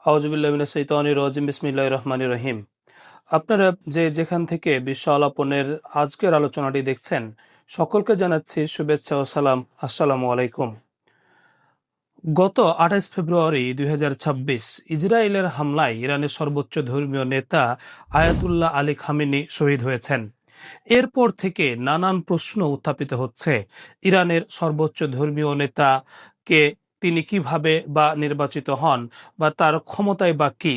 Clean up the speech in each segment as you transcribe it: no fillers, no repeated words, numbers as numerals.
আউযুবিল্লাহি মিনাশ শাইতানির রাজিম বিসমিল্লাহির রহমানির রহিম। আপনারা যেখান থেকে বিশ্ব আলাপনের আজকের আলোচনাটি দেখছেন, সকলকে জানাচ্ছি শুভেচ্ছা ও সালাম। আসসালামু আলাইকুম। গত ২৮ ফেব্রুয়ারি ২০২৬ ইসরায়েলের হামলায় ইরানের সর্বোচ্চ ধর্মীয় নেতা আয়াতুল্লাহ আলী খামেনি শহীদ হয়েছেন। এরপর থেকে নানান প্রশ্ন উত্থাপিত হচ্ছে। ইরানের সর্বোচ্চ ধর্মীয় নেতা কে, তিনি কিভাবে বা নির্বাচিত হন, বা তার ক্ষমতায় বা কি?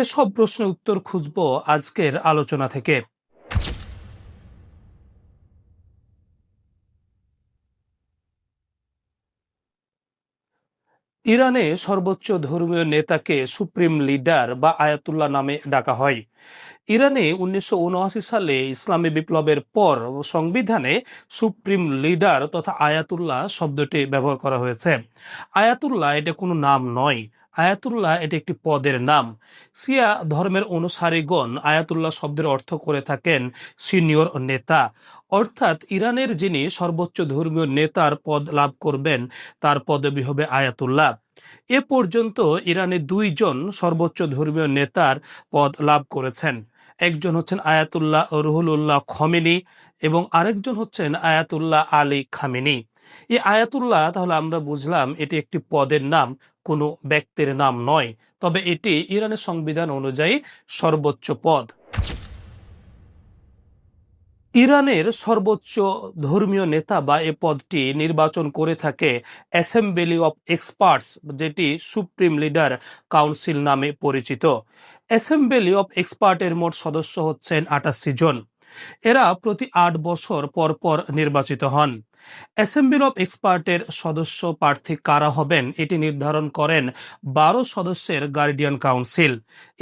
এসব প্রশ্নের উত্তর খুঁজব আজকের আলোচনা থেকে। ইরানে সর্বোচ্চ ধর্মীয় নেতাকে সুপ্রিম লিডার বা আয়াতুল্লাহ নামে ডাকা হয়। ইরানে ১৯৭৯ সালে ইসলামী বিপ্লবের পর সংবিধানে সুপ্রিম লিডার তথা আয়াতুল্লাহ শব্দটি ব্যবহার করা হয়েছে। আয়াতুল্লাহ এটা কোনো নাম নয়, আয়াতুল্লাহ এটা একটি পদের নাম। শিয়া ধর্মের অনুসারীগণ আয়াতুল্লাহ শব্দের অর্থ করে থাকেন সিনিয়র নেতা, অর্থাৎ ইরানের যিনি সর্বোচ্চ ধর্মীয় নেতার পদ লাভ করবেন তার পদবি হবে আয়াতুল্লাহ। এ পর্যন্ত ইরানে দুইজন সর্বোচ্চ ধর্মীয় নেতার পদ লাভ করেছেন। একজন হচ্ছেন আয়াতুল্লাহ রুহুল্লাহ খমেনি এবং আরেকজন হচ্ছেন আয়াতুল্লাহ আলী খামেনি। এই আয়াতুল্লাহ, তাহলে আমরা বুঝলাম এটি একটি পদের নাম, কোনো ব্যক্তির নাম নয়। তবে এটি ইরানের সংবিধান অনুযায়ী সর্বোচ্চ পদ। ইরানের সর্বোচ্চ ধর্মীয় নেতা বা এ পদটি নির্বাচন করে থাকে অ্যাসেম্বলি অফ এক্সপার্টস, যেটি সুপ্রিম লিডার কাউন্সিল নামে পরিচিত। অ্যাসেম্বলি অফ এক্সপার্টের মোট সদস্য হচ্ছেন ৮৮ জন। এরা প্রতি ৮ বছর পর পর নির্বাচিত হন। অ্যাসেম্বলি অফ এক্সপার্টের সদস্য প্রার্থী কারা হবেন এটি নির্ধারণ করেন ১২ সদস্যের গার্ডিয়ান কাউন্সিল।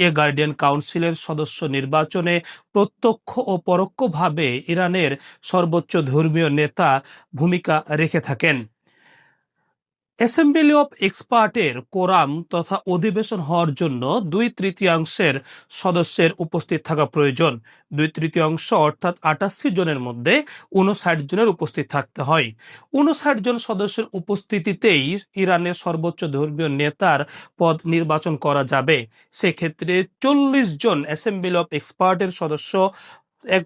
এ গার্ডিয়ান কাউন্সিলের সদস্য নির্বাচনে প্রত্যক্ষ ও পরোক্ষভাবে ইরানের সর্বোচ্চ ধর্মীয় নেতা ভূমিকা রেখে থাকেন। অ্যাসেম্বলি অফ এক্সপার্টের কোরাম তথা অধিবেশন হওয়ার জন্য ২/৩ সদস্যের উপস্থিত থাকা প্রয়োজন। ২/৩ অর্থাৎ ৮৮ জনের মধ্যে ৫৯ জনের উপস্থিত থাকতে হয়। ৫৯ জন সদস্যের উপস্থিতিতেই ইরানের সর্বোচ্চ ধর্মীয় নেতার পদ নির্বাচন করা যাবে। সেক্ষেত্রে ৪০ জন অ্যাসেম্বলি অফ এক্সপার্টের সদস্য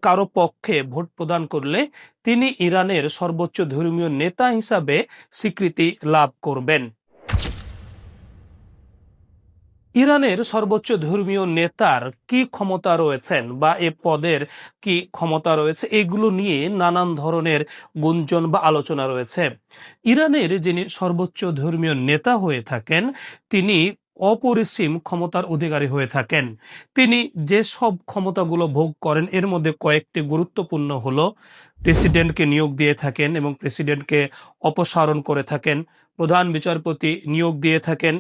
কারো পক্ষে ভোট প্রদান করলে তিনি ইরানের সর্বোচ্চ ধর্মীয় নেতা হিসাবে স্বীকৃতি লাভ করবেন। ইরানের সর্বোচ্চ ধর্মীয় নেতার কি ক্ষমতা রয়েছেন বা এ পদের কি ক্ষমতা রয়েছে, এগুলো নিয়ে নানান ধরনের গুঞ্জন বা আলোচনা রয়েছে। ইরানের যিনি সর্বোচ্চ ধর্মীয় নেতা হয়ে থাকেন তিনি অপরিসীম ক্ষমতার অধিকারী হয়ে থাকেন। তিনি যে সব ক্ষমতাগুলো ভোগ করেন এর মধ্যে কয়েকটি গুরুত্বপূর্ণ হলো: প্রেসিডেন্টকে নিয়োগ দিয়ে থাকেন এবং প্রেসিডেন্টকে অপসারণ করে থাকেন, প্রধান বিচারপতি নিয়োগ দিয়ে থাকেন,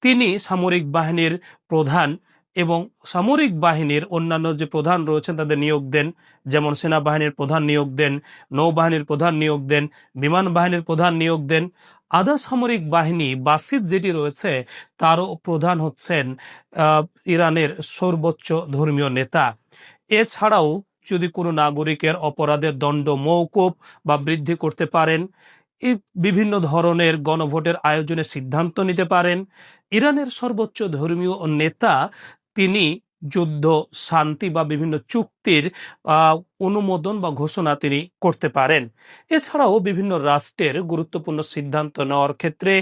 তিনি সামরিক বাহিনীর প্রধান এবং সামরিক বাহিনীর অন্যান্য যে প্রধান রয়েছেন তাদের নিয়োগ দেন, যেমন সেনাবাহিনীর প্রধান নিয়োগ দেন, নৌবাহিনীর প্রধান নিয়োগ দেন, বিমান বাহিনীর প্রধান নিয়োগ দেন। আধা সামরিক বাহিনী বাসিদ যেটি রয়েছে তারও প্রধান হচ্ছেন ইরানের সর্বোচ্চ ধর্মীয় নেতা। এছাড়াও যদি কোনো নাগরিকের অপরাধের দণ্ড মওকুফ বা বৃদ্ধি করতে পারেন, এই বিভিন্ন ধরনের গণভোটের আয়োজনে সিদ্ধান্ত নিতে পারেন। ইরানের সর্বোচ্চ ধর্মীয় নেতা তিনি যুদ্ধ, শান্তি বা বিভিন্ন চুক্তির অনুমোদন বা ঘোষণা তিনি করতে পারেন। এছাড়াও বিভিন্ন রাষ্ট্রের গুরুত্বপূর্ণ সিদ্ধান্ত নেওয়ার ক্ষেত্রে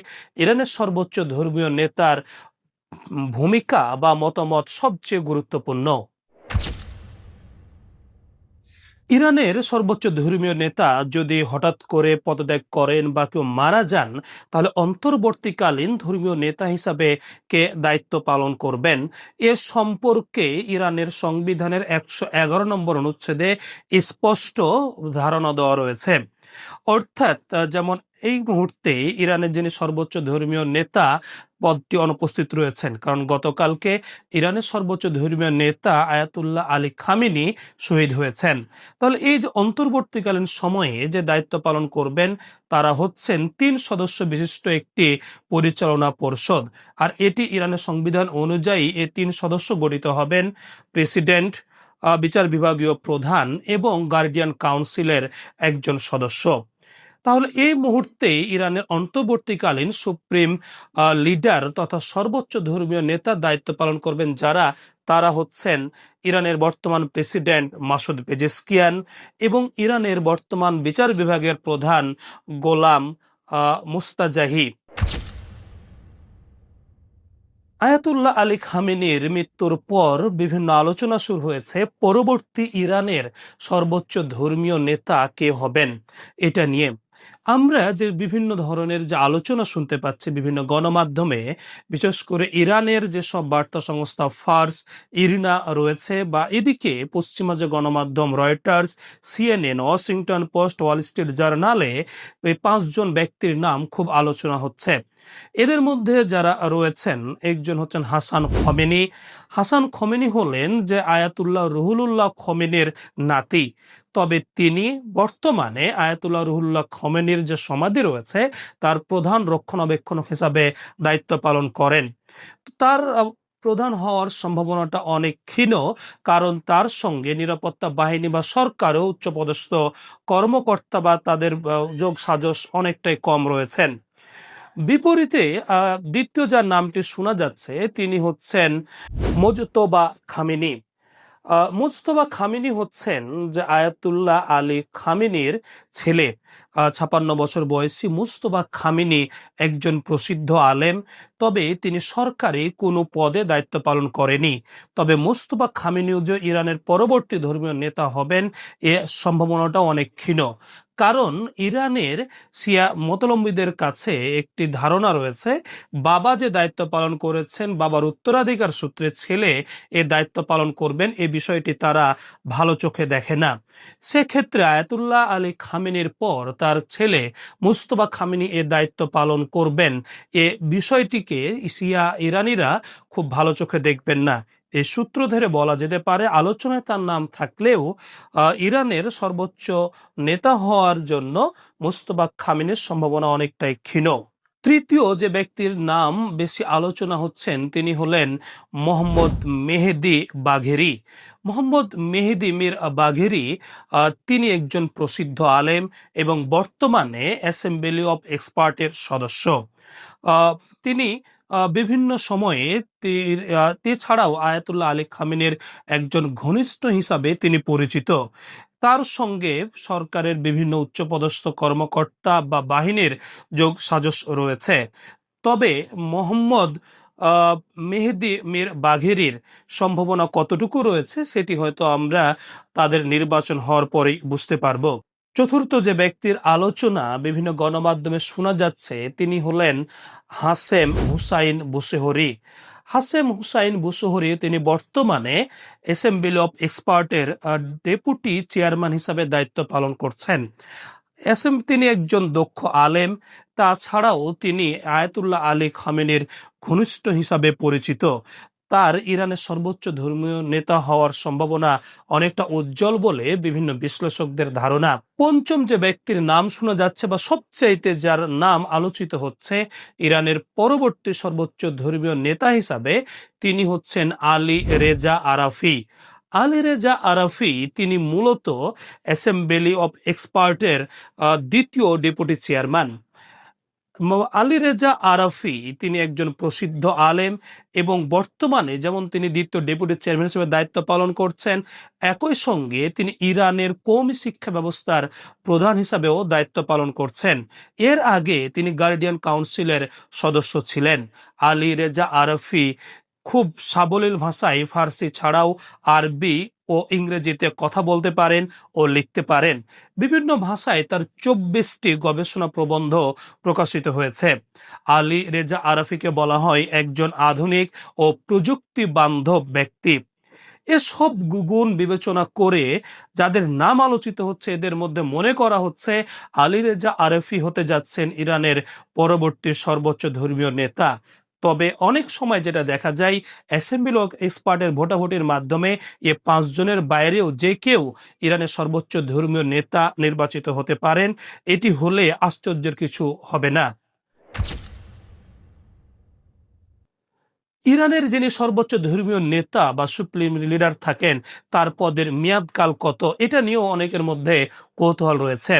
ইরানের সর্বোচ্চ ধর্মীয় নেতার ভূমিকা বা মতামত সবচেয়ে গুরুত্বপূর্ণ। ইরানের সর্বোচ্চ ধর্মীয় নেতা যদি হঠাৎ করে পদত্যাগ করেন বা কেউ মারা যান, তাহলে অন্তর্বর্তীকালীন ধর্মীয় নেতা হিসাবে কে দায়িত্ব পালন করবেন এ সম্পর্কে ইরানের সংবিধানের ১১১ নম্বর অনুচ্ছেদে স্পষ্ট ধারণা দেওয়া রয়েছে। অর্থাৎ যেমন এই মুহূর্তে ইরানের যিনি সর্বোচ্চ ধর্মীয় নেতা পদটি অনুপস্থিত রয়েছেন, কারণ গতকালকে ইরানের সর্বোচ্চ ধর্মীয় নেতা আয়াতুল্লাহ আলী খামেনি শহীদ হয়েছেন। তাহলে এই যে অন্তর্বর্তীকালীন সময়ে যে দায়িত্ব পালন করবেন তারা হচ্ছেন ৩ সদস্য বিশিষ্ট একটি পরিচালনা পর্ষদ। আর এটি ইরানের সংবিধান অনুযায়ী এই ৩ সদস্য গঠিত হবেন প্রেসিডেন্ট, বিচার বিভাগীয় প্রধান এবং গার্ডিয়ান কাউন্সিলের একজন সদস্য। তাহলে এই মুহূর্তে ইরানের অন্তর্বর্তীকালীন সুপ্রিম লিডার তথা সর্বোচ্চ ধর্মীয় নেতা দায়িত্ব পালন করবেন তারা হচ্ছেন ইরানের বর্তমান প্রেসিডেন্ট মাসুদ পেজেশকিয়ান এবং ইরানের বর্তমান বিচার বিভাগের প্রধান গোলাম মুস্তাজাহি। আয়াতুল্লাহ আলী খামেনির মৃত্যুর পর বিভিন্ন আলোচনা শুরু হয়েছে পরবর্তী ইরানের সর্বোচ্চ ধর্মীয় নেতা কে হবেন এটা নিয়ে। আমরা যে বিভিন্ন ধরনের যে আলোচনা শুনতে পাচ্ছি বিভিন্ন গণমাধ্যমে, বিশেষ করে ইরানের যেসব বার্তা সংস্থা ফার্স, ইরিনা রয়েছে, বা এদিকে পশ্চিমা যে গণমাধ্যম Reuters, CNN, Washington post, Wall Street জার্নালে এই 5 জন ব্যক্তির নাম খুব আলোচনা হচ্ছে। এদের মধ্যে যারা রয়েছেন, একজন হচ্ছেন হাসান খমেনি। হাসান খমেনি হলেন যে আয়াতুল্লাহ রুহুল্লাহ খমেনির নাতি, তবে তিনি বর্তমানে আয়াতুল্লাহ রুহুল্লাহ খমেনির যে সমাধি রয়েছে তার প্রধান রক্ষণাবেক্ষণক হিসাবে দায়িত্ব পালন করেন। তার প্রধান হওয়ার সম্ভাবনাটা অনেক ক্ষীণ, কারণ তার সঙ্গে নিরাপত্তা বাহিনী বা সরকারও উচ্চপদস্থ কর্মকর্তা বা তাদের যোগ সাজস অনেকটাই কম রয়েছেন। বিপরীতে দ্বিতীয় যার নামটি শোনা যাচ্ছে তিনি হচ্ছেন মুজতবা খামেনি। মুজতবা খামেনি হচ্ছেন যে আয়াতুল্লাহ আলী খামেনির ছেলে। 56 বছর বয়সী মুজতবা খামেনি একজন প্রসিদ্ধ আলেম, তবে তিনি সরকারি কোনো পদে দায়িত্ব পালন করেনি। তবে মুজতবা খামেনিও যে ইরানের পরবর্তী ধর্মীয় নেতা হবেন এ সম্ভাবনাটা অনেক ক্ষীণ, কারণ ইরানের শিয়া মতলম্বীদের কাছে একটি ধারণা রয়েছে বাবা যে দায়িত্ব পালন করেছেন, বাবার উত্তরাধিকার সূত্রে ছেলে এ দায়িত্ব পালন করবেন, এই বিষয়টি তারা ভালো চোখে দেখে না। সেক্ষেত্রে আয়াতুল্লাহ আলী খামেনির পর তার ছেলে মুজতবা খামেনি এ দায়িত্ব পালন করবেন, এ বিষয়টিকে শিয়া ইরানিরা খুব ভালো চোখে দেখবেন না। এই সূত্র ধরে বলা যেতে পারে আলোচনায় তার নাম থাকলেও ইরানের সর্বোচ্চ নেতা হওয়ার জন্য মুজতবা খামেনির সম্ভাবনা অনেকটাই ক্ষীণ। তৃতীয় যে ব্যক্তির নাম বেশি আলোচনা হচ্ছেন তিনি হলেন মোহাম্মদ মেহেদি বাঘেরি। মোহাম্মদ মেহেদি মির বাঘেরি তিনি একজন প্রসিদ্ধ আলেম এবং বর্তমানে অ্যাসেম্বলি অব এক্সপার্টের সদস্য। তিনি বিভিন্ন সময়ে এছাড়াও আয়াতুল্লাহ আলী খামেনির একজন ঘনিষ্ঠ হিসাবে তিনি পরিচিত। তার সঙ্গে সরকারের বিভিন্ন উচ্চপদস্থ কর্মকর্তা বা বাহিনীর যোগ সাজস রয়েছে। তবে মোহাম্মদ মেহেদি মির বাঘেরির সম্ভাবনা কতটুকু রয়েছে সেটি হয়তো আমরা তাদের নির্বাচন হওয়ার পরেই বুঝতে পারবো। চতুর্থ যে ব্যক্তির আলোচনা বিভিন্ন গণমাধ্যমে শোনা যাচ্ছে তিনি হলেন হাসেম হুসাইন বুশেহরি। হাসেম হুসাইন বুশেহরি তিনি বর্তমানে অ্যাসেম্বলি অব এক্সপার্টের ডেপুটি চেয়ারম্যান হিসাবে দায়িত্ব পালন করছেন। তিনি একজন দক্ষ আলেম, তাছাড়াও তিনি আয়াতুল্লাহ আলী খামেনির ঘনিষ্ঠ হিসাবে পরিচিত। তার ইরানের সর্বোচ্চ ধর্মীয় নেতা হওয়ার সম্ভাবনা অনেকটা উজ্জ্বল বলে বিভিন্ন বিশ্লেষকদের ধারণা। পঞ্চম যে ব্যক্তির নাম শোনা যাচ্ছে বা সবচাইতে যার নাম আলোচিত হচ্ছে ইরানের পরবর্তী সর্বোচ্চ ধর্মীয় নেতা হিসাবে, তিনি হচ্ছেন আলী রেজা আরাফি। আলী রেজা আরাফি তিনি মূলত অ্যাসেম্বলি অব এক্সপার্টের দ্বিতীয় deputy chairman. Ali Reza Arafi তিনি একজন প্রসিদ্ধ আলেম এবং বর্তমানে যেমন তিনি দ্বিতীয় ডেপুটি চেয়ারম্যান হিসেবে দায়িত্ব পালন করছেন, একই সঙ্গে তিনি ইরানের কওমি শিক্ষা ব্যবস্থার প্রধান হিসাবেও দায়িত্ব পালন করছেন। এর আগে তিনি গার্ডিয়ান কাউন্সিলের সদস্য ছিলেন। আলী রেজা আরাফি খুব সাবলীল ভাষায় ফার্সি ছাড়াও আরবি ও ইংরেজিতে কথা বলতে পারেন ও লিখতে পারেন। বিভিন্ন ভাষায় তার 24টি গবেষণা প্রবন্ধ প্রকাশিত হয়েছে। আলী রেজা আরাফিকে বলা হয় একজন আধুনিক ও প্রযুক্তি বান্ধব ব্যক্তি। এসব গুণ বিবেচনা করে যাদের নাম আলোচিত হচ্ছে এদের মধ্যে মনে করা হচ্ছে আলী রেজা আরাফি হতে যাচ্ছেন ইরানের পরবর্তী সর্বোচ্চ ধর্মীয় নেতা। তবে অনেক সময় যেটা দেখা যায় অ্যাসেম্বলি অব এক্সপার্টের ভোটাভুটির মাধ্যমে 5 জনের বাইরেও যে কেউ ইরানের সর্বোচ্চ ধর্মীয় নেতা নির্বাচিত হতে পারেন। এটি হলে আশ্চর্যের কিছু হবে না। ইরানের যিনি সর্বোচ্চ ধর্মীয় নেতা বা সুপ্রিম লিডার থাকেন তার পদের মেয়াদকাল কত, এটা নিয়েও অনেকের মধ্যে কৌতূহল রয়েছে।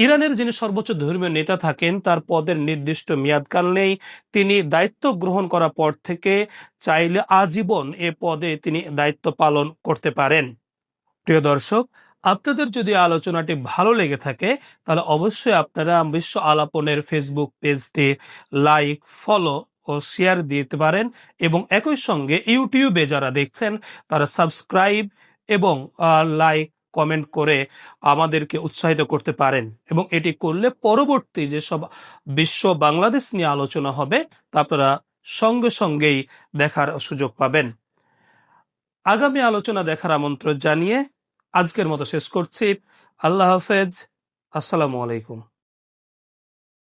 ইরানের যিনি সর্বোচ্চ ধর্মীয় নেতা থাকেন তার পদের নির্দিষ্ট মেয়াদকাল নেই। তিনি দায়িত্ব গ্রহণ করার পর থেকে চাইলে আজীবন এ পদে তিনি দায়িত্ব পালন করতে পারেন। প্রিয় দর্শক, আপনাদের যদি আলোচনাটি ভালো লেগে থাকে তাহলে অবশ্যই আপনারা বিশ্ব আলাপনের ফেসবুক পেজটি লাইক, ফলো ও শেয়ার দিতে পারেন এবং একই সঙ্গে ইউটিউবে যারা দেখছেন তারা সাবস্ক্রাইব এবং লাইক, কমেন্ট করে আমাদেরকে উৎসাহিত করতে পারেন এবং এটি করলে পরবর্তী যেসব বিশ্ব বাংলাদেশ নিয়ে আলোচনা হবে তা আপনারা সঙ্গে সঙ্গেই দেখার সুযোগ পাবেন। আগামী আলোচনা দেখার আমন্ত্রণ জানিয়ে আজকের মতো শেষ করছি। আল্লাহ হাফেজ। আসসালামু আলাইকুম।